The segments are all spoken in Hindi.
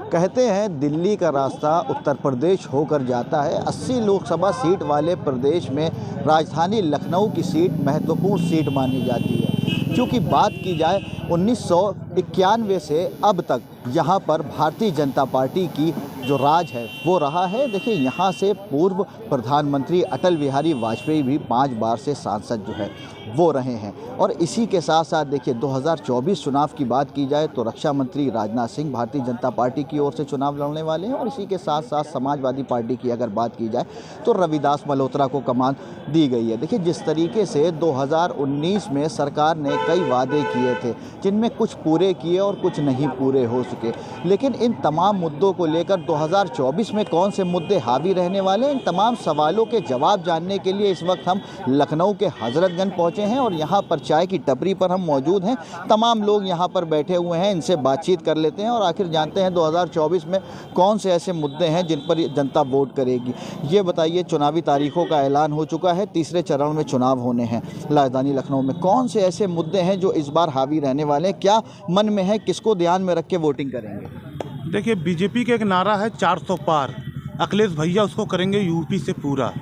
कहते हैं दिल्ली का रास्ता उत्तर प्रदेश होकर जाता है। 80 लोकसभा सीट वाले प्रदेश में राजधानी लखनऊ की सीट महत्वपूर्ण सीट मानी जाती है, क्योंकि बात की जाए 1991 से अब तक यहाँ पर भारतीय जनता पार्टी की जो राज है वो रहा है। देखिए, यहाँ से पूर्व प्रधानमंत्री अटल बिहारी वाजपेयी भी 5 बार से सांसद जो है वो रहे हैं। और इसी के साथ साथ देखिए 2024 चुनाव की बात की जाए तो रक्षा मंत्री राजनाथ सिंह भारतीय जनता पार्टी की ओर से चुनाव लड़ने वाले हैं। और इसी के साथ साथ समाजवादी पार्टी की अगर बात की जाए तो रविदास मल्होत्रा को कमान दी गई है। देखिए, जिस तरीके से 2019 में सरकार ने कई वादे किए थे, जिनमें कुछ पूरे किए और कुछ नहीं पूरे हो सके, लेकिन इन तमाम मुद्दों को लेकर 2024 में कौन से मुद्दे हावी रहने वाले, इन तमाम सवालों के जवाब जानने के लिए इस वक्त हम लखनऊ के हजरतगंज पहुंचे हैं और यहाँ पर चाय की टपरी पर हम मौजूद हैं। तमाम लोग यहाँ पर बैठे हुए हैं, इनसे बातचीत कर लेते हैं और आखिर जानते हैं 2024 में कौन से ऐसे मुद्दे हैं जिन पर जनता वोट करेगी। ये बताइए, चुनावी तारीखों का ऐलान हो चुका है, तीसरे चरण में चुनाव होने हैं राजधानी लखनऊ में। कौन से ऐसे मुद्दे हैं जो इस बार हावी रहने वाले हैं, क्या मन में है, किसको ध्यान में रख के वोटिंग करेंगे? देखिए, बीजेपी का एक नारा है 400 पार। अखिलेश भैया उसको करेंगे यूपी से पूरा,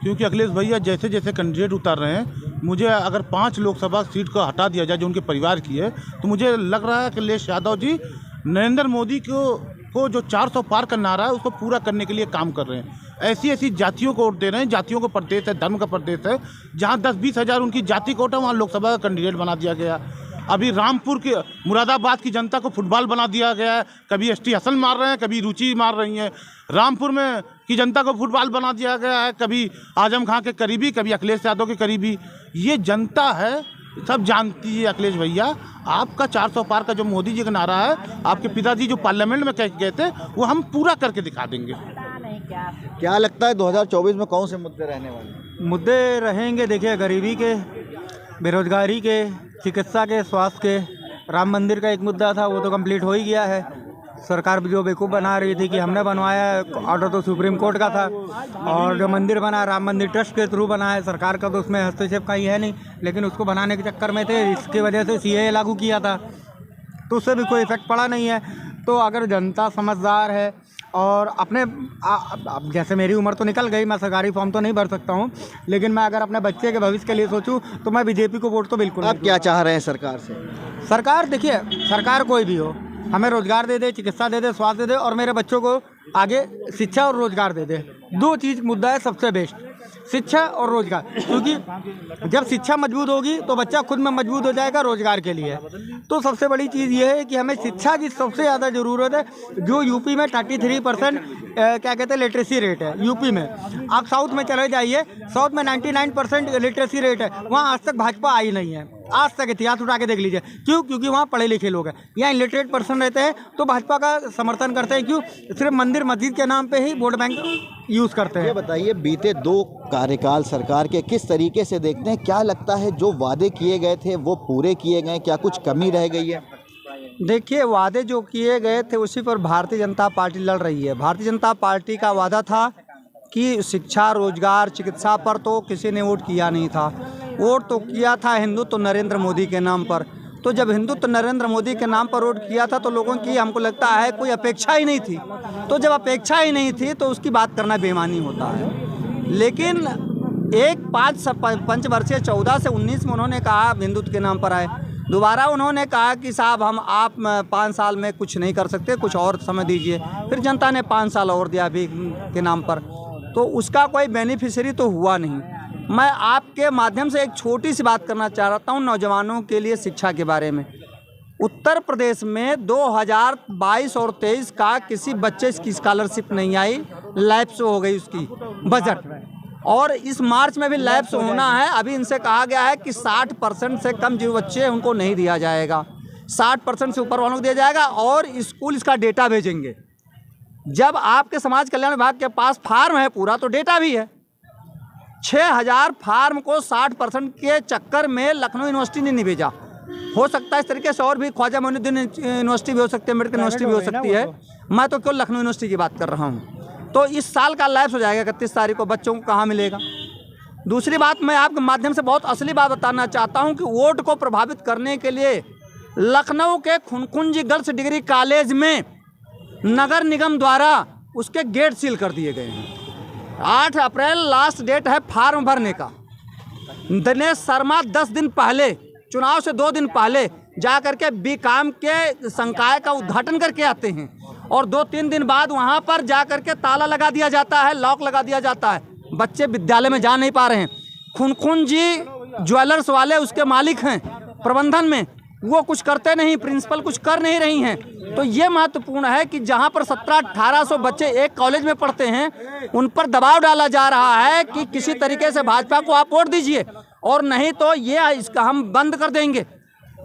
क्योंकि अखिलेश भैया जैसे जैसे कैंडिडेट उतार रहे हैं, मुझे अगर 5 लोकसभा सीट को हटा दिया जाए जो उनके परिवार की है, तो मुझे लग रहा है कि अखिलेश यादव जी नरेंद्र मोदी को जो 400 पार का नारा है उसको पूरा करने के लिए काम कर रहे हैं। ऐसी ऐसी जातियों को वोट दे रहे हैं, जातियों को प्रदेश है, धर्म का प्रदेश है, जहाँ 10-20 हज़ार उनकी जाति कोटा वहाँ लोकसभा का कैंडिडेट बना दिया गया। अभी रामपुर के मुरादाबाद की जनता को फुटबॉल बना दिया गया है, कभी एसटी हसन मार रहे हैं, कभी रुचि मार रही हैं। रामपुर में की जनता को फुटबॉल बना दिया गया है, कभी आजम खां के करीबी, कभी अखिलेश यादव के करीबी। ये जनता है, सब जानती है। अखिलेश भैया, आपका 400 पार का जो मोदी जी का नारा है, आपके पिताजी जो पार्लियामेंट में कह गए थे, वो हम पूरा करके दिखा देंगे। क्या लगता है 2024 में कौन से मुद्दे रहने वाले? मुद्दे रहेंगे, देखिए, गरीबी के, बेरोजगारी के, चिकित्सा के, स्वास्थ्य के। राम मंदिर का एक मुद्दा था, वो तो कंप्लीट हो ही गया है। सरकार जो बेवकूफ़ बना रही थी कि हमने बनवाया है, ऑर्डर तो सुप्रीम कोर्ट का था। और जो मंदिर बना, राम मंदिर ट्रस्ट के थ्रू बना है, सरकार का तो उसमें हस्तक्षेप कहीं है नहीं, लेकिन उसको बनाने के चक्कर में थे, इसकी वजह से सीएए लागू किया था, तो उससे भी कोई इफेक्ट पड़ा नहीं है। तो अगर जनता समझदार है और अपने जैसे मेरी उम्र तो निकल गई, मैं सरकारी फॉर्म तो नहीं भर सकता हूँ, लेकिन मैं अगर अपने बच्चे के भविष्य के लिए सोचूं तो मैं बीजेपी को वोट तो बिल्कुल। आप क्या चाह रहे हैं सरकार से? सरकार, देखिए, सरकार कोई भी हो, हमें रोजगार दे दे, चिकित्सा दे दे, स्वास्थ्य दे दे, और मेरे बच्चों को आगे शिक्षा और रोजगार दे दे। 2 चीज़ मुद्दा है सबसे बेस्ट, शिक्षा और रोजगार। क्योंकि जब शिक्षा मजबूत होगी तो बच्चा खुद में मजबूत हो जाएगा रोजगार के लिए। तो सबसे बड़ी चीज़ ये है कि हमें शिक्षा की सबसे ज़्यादा ज़रूरत है। जो यूपी में 33% क्या कहते हैं लिटरेसी रेट है यूपी में। आप साउथ में चले जाइए, साउथ में 99% लिटरेसी रेट है। वहाँ आज तक भाजपा आई नहीं है, आज तक इतिहास उठा के देख लीजिए। क्यों? क्योंकि वहाँ पढ़े लिखे लोग हैं। यहाँ इलिटरेट पर्सन रहते हैं तो भाजपा का समर्थन करते हैं। क्यों? सिर्फ मंदिर मस्जिद के नाम पे ही वोट बैंक यूज़ करते हैं। ये बताइए, बीते 2 कार्यकाल सरकार के किस तरीके से देखते हैं? क्या लगता है जो वादे किए गए थे वो पूरे किए गए, क्या कुछ कमी रह गई है? देखिए, वादे जो किए गए थे उसी पर भारतीय जनता पार्टी लड़ रही है। भारतीय जनता पार्टी का वादा था कि शिक्षा, रोजगार, चिकित्सा पर तो किसी ने वोट किया नहीं था। वोट तो किया था हिंदुत्व नरेंद्र मोदी के नाम पर। तो जब हिंदुत्व नरेंद्र मोदी के नाम पर वोट किया था तो लोगों की, हमको लगता है, कोई अपेक्षा ही नहीं थी। तो जब अपेक्षा ही नहीं थी तो उसकी बात करना बेईमानी होता है। लेकिन एक 5 पंचवर्षीय 14 से 19 में उन्होंने कहा हिंदुत्व के नाम पर आए। दोबारा उन्होंने कहा कि साहब हम आप 5 साल में कुछ नहीं कर सकते, कुछ और समय दीजिए। फिर जनता ने 5 साल और दिया भी के नाम पर, तो उसका कोई बेनिफिशियरी तो हुआ नहीं। मैं आपके माध्यम से एक छोटी सी बात करना चाहता हूँ नौजवानों के लिए शिक्षा के बारे में। उत्तर प्रदेश में 2022 और 23 का किसी बच्चे की स्कॉलरशिप नहीं आई, लैप्स हो गई उसकी बजट, और इस मार्च में भी लैप्स होना है। अभी इनसे कहा गया है कि 60% से कम जो बच्चे हैं उनको नहीं दिया जाएगा, 60% से ऊपर वालों को दिया जाएगा, और स्कूल इसका डेटा भेजेंगे। जब आपके समाज कल्याण विभाग के पास फार्म है पूरा, तो डेटा भी है। 6000 फार्म को 60% के चक्कर में लखनऊ यूनिवर्सिटी ने नहीं भेजा। हो सकता है इस तरीके से और भी ख्वाजा मोइनुद्दीन यूनिवर्सिटी भी हो सकती है, मेडिकल यूनिवर्सिटी भी हो सकती है। मैं तो केवल लखनऊ यूनिवर्सिटी की बात कर रहा हूँ। तो इस साल का लैप्स हो जाएगा 31 तारीख को, बच्चों को कहाँ मिलेगा? दूसरी बात, मैं आपके माध्यम से बहुत असली बात बताना चाहता हूँ कि वोट को प्रभावित करने के लिए लखनऊ के खुनकुंजी गर्ल्स डिग्री कॉलेज में नगर निगम द्वारा उसके गेट सील कर दिए गए हैं। 8 अप्रैल लास्ट डेट है फॉर्म भरने का। दिनेश शर्मा 10 दिन पहले, चुनाव से 2 दिन पहले जा करके बीकॉम के संकाय का उद्घाटन करके आते हैं और 2-3 दिन बाद वहाँ पर जा करके ताला लगा दिया जाता है, लॉक लगा दिया जाता है। बच्चे विद्यालय में जा नहीं पा रहे हैं। खुनकुंजी ज्वेलर्स वाले उसके मालिक हैं प्रबंधन में, वो कुछ करते नहीं, प्रिंसिपल कुछ कर नहीं रही हैं। तो ये महत्वपूर्ण है कि जहाँ पर 1700-1800 बच्चे एक कॉलेज में पढ़ते हैं, उन पर दबाव डाला जा रहा है कि किसी तरीके से भाजपा को आप वोट दीजिए और नहीं तो ये इसका हम बंद कर देंगे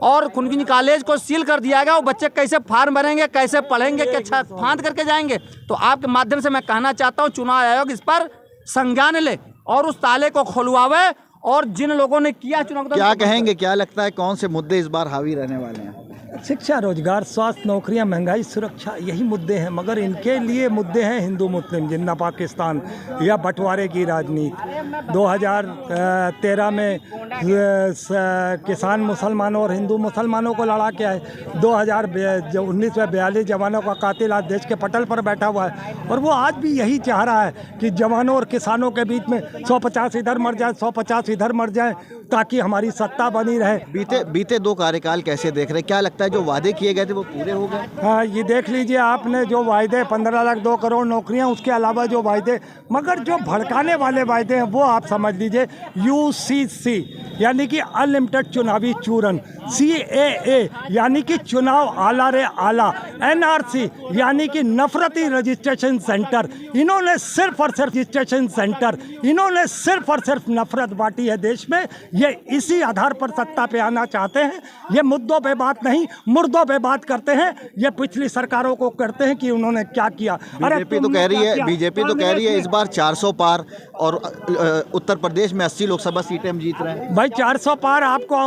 और खुनकुंजी कॉलेज को सील कर दिया गया। वो बच्चे कैसे फार्म भरेंगे, कैसे पढ़ेंगे, क्या फांद करके जाएंगे। तो आपके माध्यम से मैं कहना चाहता हूँ चुनाव आयोग इस पर संज्ञान ले और उस ताले को खुलवावे और जिन लोगों ने किया चुनाव। क्या कहेंगे, क्या लगता है कौन से मुद्दे इस बार हावी रहने वाले हैं? शिक्षा, रोजगार, स्वास्थ्य, नौकरियां, महंगाई, सुरक्षा, यही मुद्दे हैं। मगर इनके लिए मुद्दे हैं हिंदू मुस्लिम, जिन्ना पाकिस्तान या बंटवारे की राजनीति। 2013 में किसान मुसलमानों और हिंदू मुसलमानों को लड़ा के आए। 1942 जवानों का कातिल आज देश के पटल पर बैठा हुआ है और वो आज भी यही चाह रहा है कि जवानों और किसानों के बीच में 150 इधर मर जाए, 150 इधर मर जाए, ताकि हमारी सत्ता बनी रहे। बीते 2 कार्यकाल कैसे देख रहे हैं? क्या लगता है जो वादे किए गए थे वो पूरे हो गए? हाँ, ये देख लीजिए आपने जो वायदे 15 लाख 2 करोड़ नौकरियां, उसके अलावा जो वायदे, मगर जो भड़काने वाले वायदे हैं वो आप समझ लीजिए। UCC यानी कि अनलिमिटेड चुनावी चूरन, CAA यानी कि चुनाव आला रे आला, NRC यानी कि नफरती रजिस्ट्रेशन सेंटर। इन्होंने सिर्फ और सिर्फ रजिस्ट्रेशन सेंटर, इन्होंने सिर्फ और सिर्फ नफरत बांटी है देश में। ये इसी आधार पर सत्ता पे आना चाहते हैं। ये मुद्दों पे बात नहीं, मुर्दों पे बात करते हैं। ये पिछली सरकारों को करते हैं कि उन्होंने क्या किया। बीजेपी तो कह रही है इस बार 400 पार और उत्तर प्रदेश में 80 लोकसभा सीटें हम जीत रहे हैं। भाई 400 पार आपको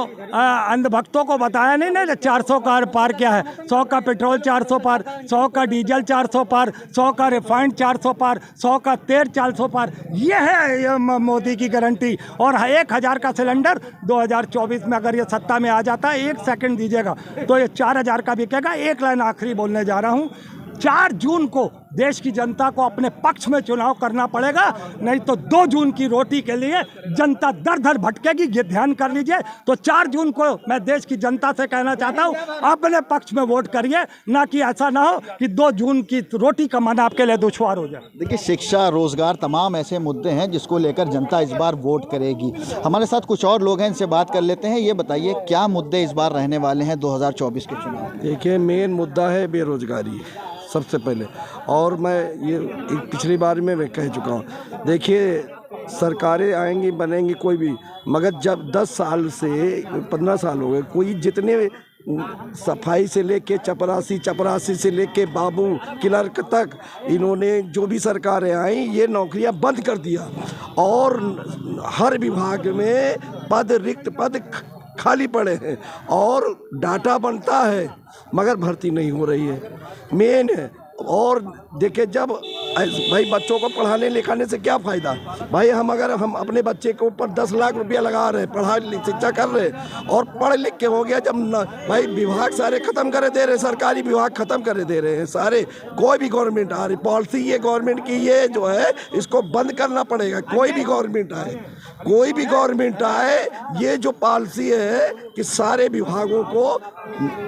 अंधभक्तों को बताया नहीं ना, 400 का पार क्या है। 100 का पेट्रोल 400 पार, 100 का डीजल 400 पार, 100 का रिफाइंड 400 पार, 100 का तेल 400 पार। ये है मोदी की गारंटी। और 1000 का सिलेंडर 2024 में अगर ये सत्ता में आ जाता है, 1 सेकंड दीजिएगा तो ये 4000 का बिकेगा। एक लाइन आखिरी बोलने जा रहा हूँ। 4 जून को देश की जनता को अपने पक्ष में चुनाव करना पड़ेगा, नहीं तो 2 जून की रोटी के लिए जनता दर दर भटकेगी। ये ध्यान कर लीजिए। तो 4 जून को मैं देश की जनता से कहना चाहता हूँ, अपने पक्ष में वोट करिए, ना कि ऐसा ना हो कि 2 जून की रोटी कमाना आपके लिए दुश्वार हो जाए। देखिए, शिक्षा, रोजगार, तमाम ऐसे मुद्दे हैं जिसको लेकर जनता इस बार वोट करेगी। हमारे साथ कुछ और लोग हैं, इनसे बात कर लेते हैं। ये बताइए क्या मुद्दे इस बार रहने वाले हैं 2024 के चुनाव? देखिए, मेन मुद्दा है बेरोजगारी सबसे पहले। और मैं ये पिछली बार में मैं कह चुका हूँ। देखिए, सरकारें आएंगी, बनेंगी कोई भी, मगर जब 10 साल से 15 साल हो गए, कोई जितने सफाई से लेके चपरासी से लेके बाबू क्लर्क तक, इन्होंने जो भी सरकारें आई ये नौकरियां बंद कर दिया और हर विभाग में रिक्त पद खाली पड़े हैं और डाटा बनता है मगर भर्ती नहीं हो रही है, मेन है। और देखिए, जब भाई बच्चों को पढ़ाने लिखाने से क्या फ़ायदा भाई। अगर हम अपने बच्चे के ऊपर 10 लाख रुपया लगा रहे हैं, पढ़ाई शिक्षा कर रहे हैं और पढ़ लिख के हो गया, जब भाई विभाग सारे ख़त्म करे दे रहे, सरकारी विभाग ख़त्म करे दे रहे हैं सारे। कोई भी गवर्नमेंट आ रही, पॉलिसी ये गवर्नमेंट की ये जो है इसको बंद करना पड़ेगा। कोई भी गवर्नमेंट आए, ये जो पॉलिसी है कि सारे विभागों को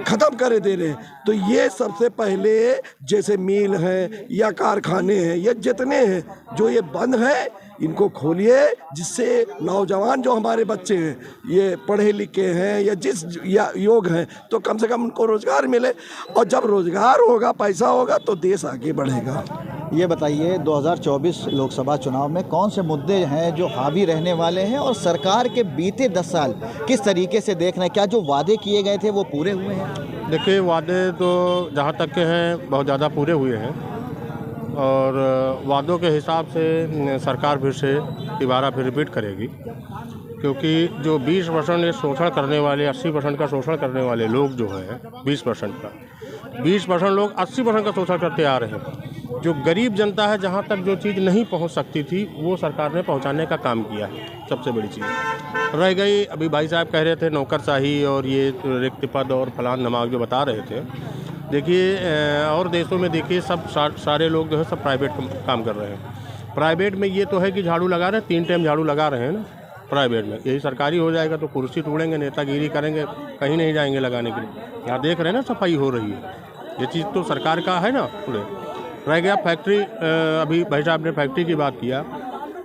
ख़त्म करे दे रहे हैं। तो ये सबसे पहले जैसे मिल हैं या कारखाने हैं या जितने हैं जो ये बंद हैं, इनको खोलिए, जिससे नौजवान जो हमारे बच्चे हैं ये पढ़े लिखे हैं या जिस योग हैं तो कम से कम उनको रोज़गार मिले। और जब रोज़गार होगा, पैसा होगा तो देश आगे बढ़ेगा। ये बताइए 2024 लोकसभा चुनाव में कौन से मुद्दे हैं जो हावी रहने वाले हैं और सरकार के बीते 10 साल किस तरीके से देख रहे हैं? क्या जो वादे किए गए थे वो पूरे हुए हैं? देखिए, वादे तो जहाँ तक के हैं बहुत ज़्यादा पूरे हुए हैं और वादों के हिसाब से सरकार फिर से दोबारा फिर रिपीट करेगी, क्योंकि जो 20% शोषण करने वाले, 80% का शोषण करने वाले लोग जो हैं 20% लोग 80% का शोषण करते आ रहे हैं। जो गरीब जनता है जहाँ तक जो चीज़ नहीं पहुँच सकती थी वो सरकार ने पहुँचाने का काम किया है, सबसे बड़ी चीज़। रह गई अभी भाई साहब कह रहे थे नौकरशाही और ये रिक्त पद और फलान नमाज जो बता रहे थे, देखिए और देशों में देखिए सब सारे लोग जो है सब प्राइवेट काम कर रहे हैं। प्राइवेट में ये तो है कि झाड़ू लगा रहे हैं, 3 टाइम झाड़ू लगा रहे हैं ना प्राइवेट में। यही सरकारी हो जाएगा तो कुर्सी तोड़ेंगे, नेतागिरी करेंगे, कहीं नहीं जाएंगे लगाने के लिए। यहाँ देख रहे हैं ना सफाई हो रही है, ये चीज़ तो सरकार का है ना पूरे। रह गया फैक्ट्री, अभी भाई साहब ने फैक्ट्री की बात किया,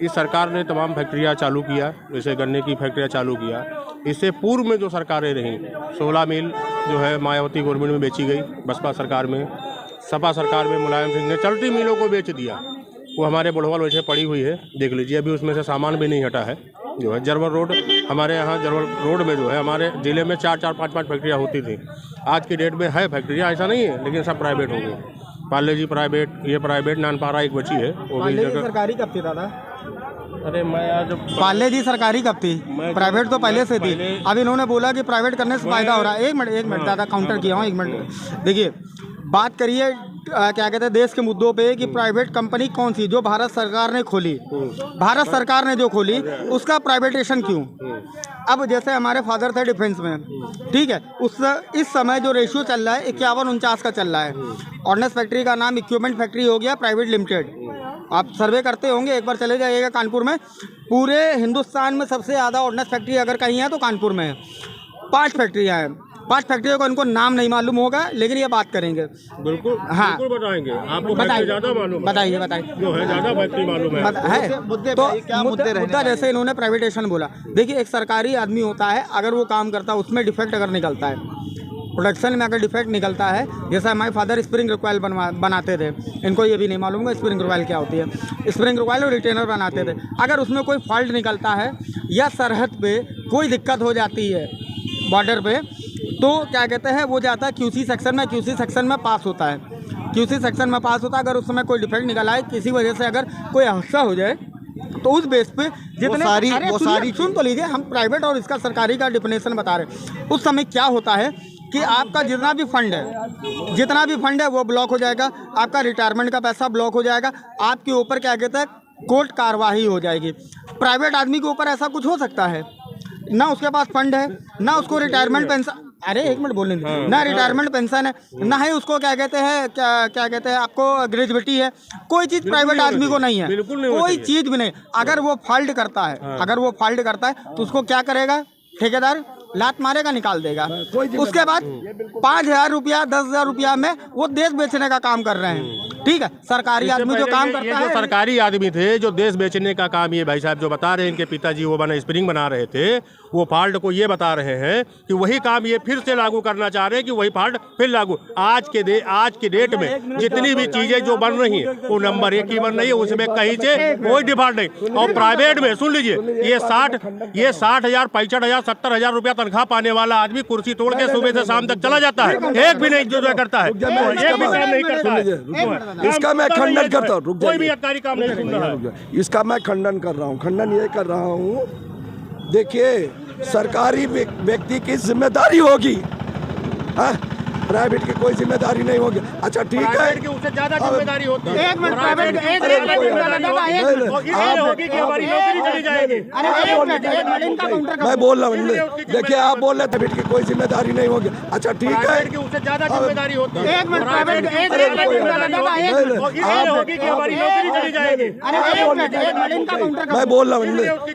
इस सरकार ने तमाम फैक्ट्रियाँ चालू किया, जैसे गन्ने की फैक्ट्रियाँ चालू किया। इससे पूर्व में जो सरकारें रहीं 16 मिल जो है मायावती गवर्नमेंट में बेची गई, बसपा सरकार में, सपा सरकार में मुलायम सिंह ने चलती मिलों को बेच दिया। वो हमारे बुढ़वाल वैसे पड़ी हुई है, देख लीजिए, अभी उसमें से सामान भी नहीं हटा है। जो है जरवल रोड, हमारे यहाँ जरवल रोड में जो है हमारे ज़िले में 4-4, 5-5 फैक्ट्रियाँ होती थी। आज की डेट में है फैक्ट्रियाँ, ऐसा नहीं है, लेकिन सब प्राइवेट हो गई। पार्ले जी प्राइवेट, ये प्राइवेट, नानपारा एक बची है वो भी सरकारी कब थी दादा? अरे मैं आज पार्ले जी सरकारी कब थी? प्राइवेट तो पहले से थी। अब इन्होंने बोला कि प्राइवेट करने से फायदा हो रहा है। एक मिनट दादा, काउंटर किया हूँ, 1 मिनट। देखिए, बात करिए क्या कहते हैं देश के मुद्दों पे कि प्राइवेट कंपनी कौन सी जो भारत सरकार ने खोली, भारत सरकार ने जो खोली उसका प्राइवेटेशन क्यों? अब जैसे हमारे फादर थे डिफेंस में, ठीक है, इस समय जो रेशियो चल रहा है 51-49 का चल रहा है। ऑर्डिनेंस फैक्ट्री का नाम इक्विपमेंट फैक्ट्री हो गया प्राइवेट लिमिटेड। आप सर्वे करते होंगे, एक बार चले जाइएगा कानपुर में। पूरे हिंदुस्तान में सबसे ज़्यादा ऑर्डिनेंस फैक्ट्री अगर कहीं है तो कानपुर में है। 5 फैक्ट्रियाँ हैं, 5 फैक्ट्रियों को इनको नाम नहीं मालूम होगा, लेकिन ये बात करेंगे। बिल्कुल, हाँ, बिल्कुल बताएंगे आपको। ज़्यादा मालूम, बताइए जो है ज़्यादा फैक्ट्री मालूम है। मुद्दे तो क्या मुद्दा जैसे इन्होंने प्राइवेटेशन बोला, देखिए एक सरकारी आदमी होता है, अगर वो काम करता है उसमें डिफेक्ट अगर निकलता है, प्रोडक्शन में अगर डिफेक्ट निकलता है, जैसे हमारे फादर स्प्रिंग रिकॉइल बनाते थे, इनको ये भी नहीं मालूम है स्प्रिंग रिकॉइल क्या होती है। स्प्रिंग रिकॉइल और रिटेनर बनाते थे, अगर उसमें कोई फॉल्ट निकलता है या सरहद पे कोई दिक्कत हो जाती है बॉर्डर पे, तो क्या कहते हैं वो जाता है क्यूसी सेक्शन में, क्यूसी सेक्शन में पास होता है, क्यूसी सेक्शन में पास होता है। अगर उस समय कोई डिफेक्ट निकल आए, किसी वजह से अगर कोई हादसा हो जाए, तो उस बेस पे जितने सारी सुन तो लीजिए, हम प्राइवेट और इसका सरकारी का डिफिनेशन बता रहे हैं। उस समय क्या होता है कि आपका जितना भी फंड है वो ब्लॉक हो जाएगा, आपका रिटायरमेंट का पैसा ब्लॉक हो जाएगा, आपके ऊपर क्या कहते हैं कोर्ट कार्रवाई हो जाएगी। प्राइवेट आदमी के ऊपर ऐसा कुछ हो सकता है? ना उसके पास फंड है, ना उसको रिटायरमेंट पेंशन, अरे 1 मिनट बोलने दीजिए, ना रिटायरमेंट पेंशन है, ना ही उसको क्या कहते हैं क्या कहते हैं आपको ग्रेजुएटी है, कोई चीज़ प्राइवेट आदमी को नहीं है, कोई चीज़ भी नहीं। अगर वो फॉल्ट करता है, तो उसको क्या करेगा ठेकेदार? लात मारेगा, निकाल देगा। उसके बाद 5,000 रुपया 10,000 रुपया में वो देश बेचने का काम कर रहे हैं। ठीक है, सरकारी आदमी जो काम करता है, सरकारी आदमी थे जो देश बेचने का काम, ये भाई साहब जो बता रहे हैं, इनके पिताजी वो स्प्रिंग बना रहे थे, वो फॉल्ट को ये बता रहे हैं कि वही काम ये फिर से लागू करना चाह रहे हैं कि वही फॉल्ट फिर लागू। आज के डेट में जितनी भी चीजें जो बन रही हैं वो नंबर 1 की बन रही है, उसमें कहीं से कोई डिफॉल्ट नहीं। और प्राइवेट में सुन लीजिए, ये 60,000 65,000 70,000 रुपया तनख्वाह पाने वाला आदमी कुर्सी तोड़ के सुबह से शाम तक चला जाता है, एक भी नहीं जो करता है, एक भी काम नहीं करता है। इसका मैं खंडन करता हूँ, कोई भी अधिकारी काम नहीं सुन रहा है। इसका मैं खंडन कर रहा हूँ, खंडन ये कर रहा हूँ। देखिए, सरकारी व्यक्ति की जिम्मेदारी होगी, हाँ, प्राइवेट की कोई जिम्मेदारी नहीं होगी। अच्छा ठीक है, उससे ज्यादा जिम्मेदारी होती है। एक मिनट, प्राइवेट मैं बोल रहा हूँ, देखिए आप बोल रहे थे प्राइवेट की कोई जिम्मेदारी नहीं होगी। अच्छा ठीक है, उससे ज्यादा जिम्मेदारी होती है। एक मिनट, प्राइवेट मैं बोल रहा हूँ,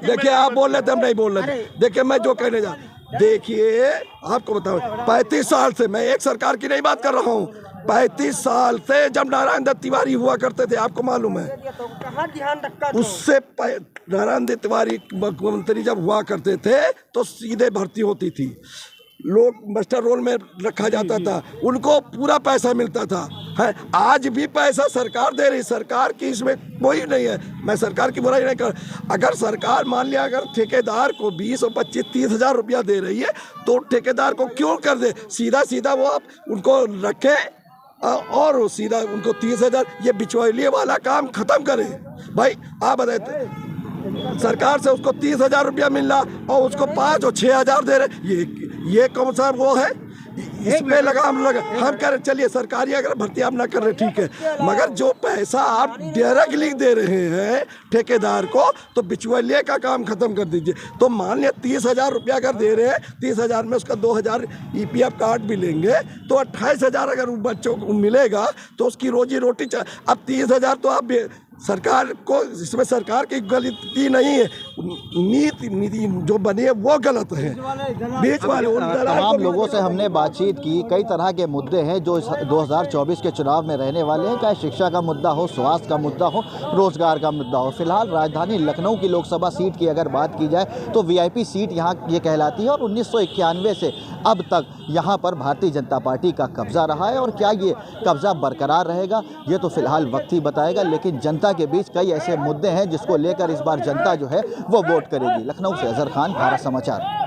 देखिए आप बोल रहे थे, हम नहीं बोल रहे थे। देखिए मैं जो कहने जा, देखिए आपको बताओ, 35 साल से, मैं एक सरकार की नहीं बात कर रहा हूँ, 35 साल से जब नारायण दत्त तिवारी हुआ करते थे, आपको मालूम है, उससे नारायण दत्त तिवारी मुख्यमंत्री जब हुआ करते थे तो सीधे भर्ती होती थी, लोग मास्टर रोल में रखा जाता था, उनको पूरा पैसा मिलता था। है, आज भी पैसा सरकार दे रही, सरकार की इसमें कोई नहीं है, मैं सरकार की बुराई नहीं कर। अगर सरकार मान लिया अगर ठेकेदार को 20 और 25-30 हज़ार रुपया दे रही है, तो ठेकेदार को क्यों कर दे, सीधा वो आप उनको रखे और वो सीधा उनको 30,000, ये बिचौलिए वाला काम खत्म करे। भाई आप बताते, सरकार से उसको 30,000 रुपया मिल रहा और उसको 5 और 6 हज़ार दे रहे, ये कौन सा वो है? इसमें लगाम लगा, हम कह रहे चलिए सरकारी अगर भर्ती आप ना कर रहे ठीक है, मगर जो पैसा आप डायरेक्टली दे रहे हैं ठेकेदार को तो बिचौलिए का काम खत्म कर दीजिए। तो मान लिया 30,000 रुपया अगर दे रहे हैं, 30,000 में उसका 2,000 EPF कार्ड भी लेंगे तो 28,000 अगर बच्चों को मिलेगा तो उसकी रोजी रोटी अब 30,000 तो आप सरकार को, इसमें सरकार की गलती नहीं है, नीति जो बनी है वो गलत है। बीच वाले तमाम लोगों से हमने बातचीत की, कई तरह के मुद्दे हैं जो 2024 के चुनाव में रहने वाले हैं, चाहे शिक्षा का मुद्दा हो, स्वास्थ्य का मुद्दा हो, रोजगार का मुद्दा हो। फिलहाल राजधानी लखनऊ की लोकसभा सीट की अगर बात की जाए तो VIP सीट यहाँ ये कहलाती है और 1991 से अब तक यहाँ पर भारतीय जनता पार्टी का कब्जा रहा है और क्या ये कब्जा बरकरार रहेगा ये तो फिलहाल वक्त ही बताएगा। लेकिन जनता के बीच कई ऐसे मुद्दे हैं जिसको लेकर इस बार जनता जो है वो वोट करेगी। लखनऊ से अजहर खान, भारत समाचार।